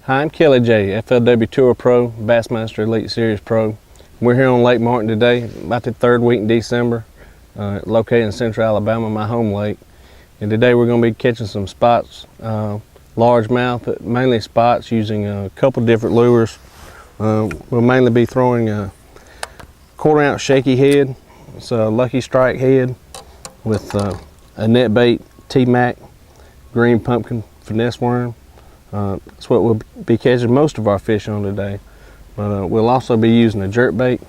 Hi, I'm Kelly J, FLW Tour Pro, Bassmaster Elite Series Pro. We're here on Lake Martin today, about the third week in December, located in central Alabama, my home lake. And today we're going to be catching some spots, largemouth, mainly spots, using a couple different lures. We'll mainly be throwing a 1/4 ounce shaky head. It's a Lucky Strike head with a net bait T-Mac green pumpkin finesse worm. That's what we'll be catching most of our fish on today. But we'll also be using a jerk bait.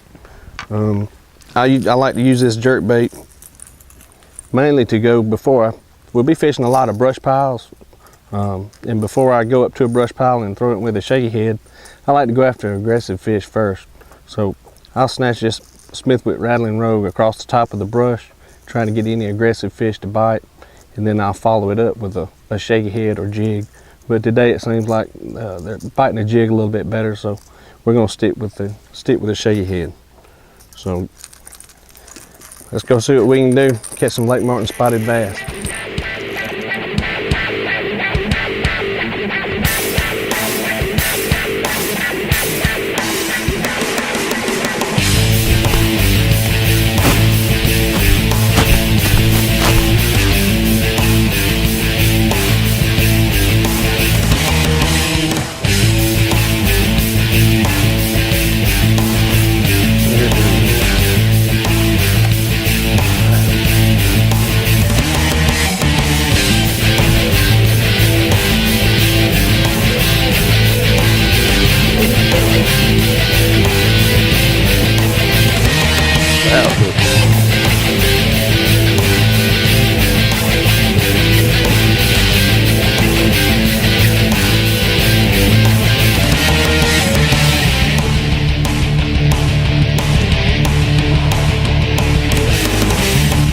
I like to use this jerk bait mainly to go we'll be fishing a lot of brush piles. And before I go up to a brush pile and throw it with a shaky head, I like to go after aggressive fish first. So I'll snatch this Smithwick Rattling Rogue across the top of the brush, trying to get any aggressive fish to bite, and then I'll follow it up with a shaky head or jig. But today it seems like they're biting a jig a little bit better, so we're going to stick with the shaky head. So let's go see what we can do, catch some Lake Martin spotted bass.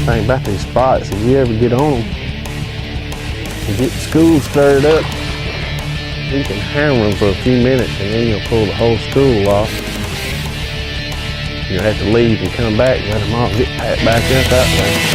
Thing about these spots, if you ever get on them and get the school stirred up, you can hammer them for a few minutes and then you'll pull the whole school off. You'll have to leave and come back and let them all get packed back up that way.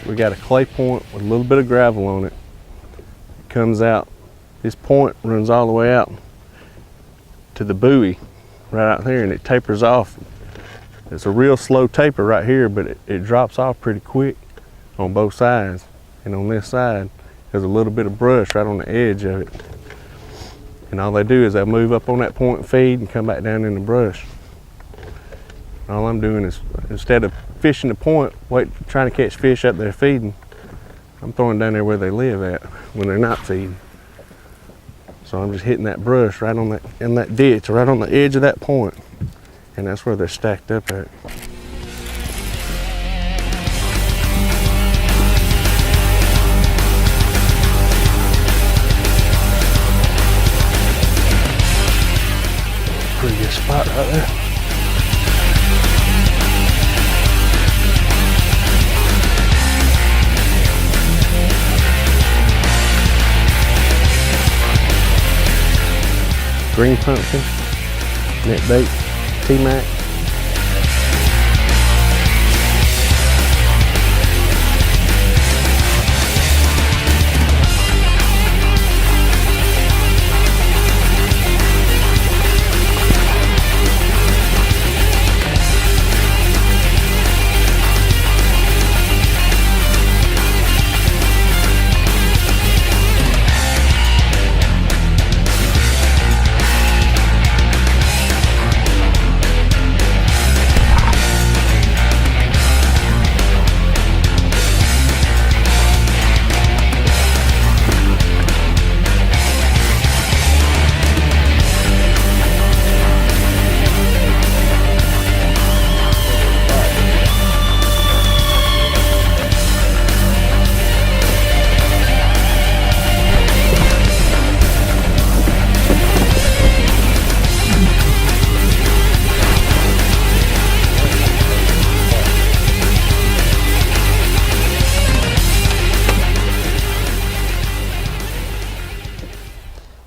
We got a clay point with a little bit of gravel on it. It comes out, this point runs all the way out to the buoy right out there, and it tapers off. It's a real slow taper right here, but it drops off pretty quick on both sides. And on this side, there's a little bit of brush right on the edge of it. And all they do is they move up on that point and feed and come back down in the brush. All I'm doing is, instead of fishing the point, trying to catch fish up there feeding, I'm throwing down there where they live at when they're not feeding. So I'm just hitting that brush right on in that ditch, right on the edge of that point, and that's where they're stacked up at. Pretty good spot right there. Green pumpkin, net bait, T-Mac.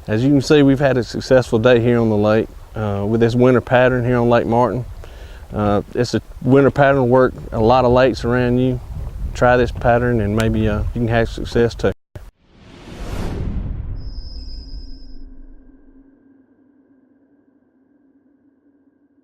As you can see, we've had a successful day here on the lake with this winter pattern here on Lake Martin. It's a winter pattern work a lot of lakes around you. Try this pattern and maybe you can have success too.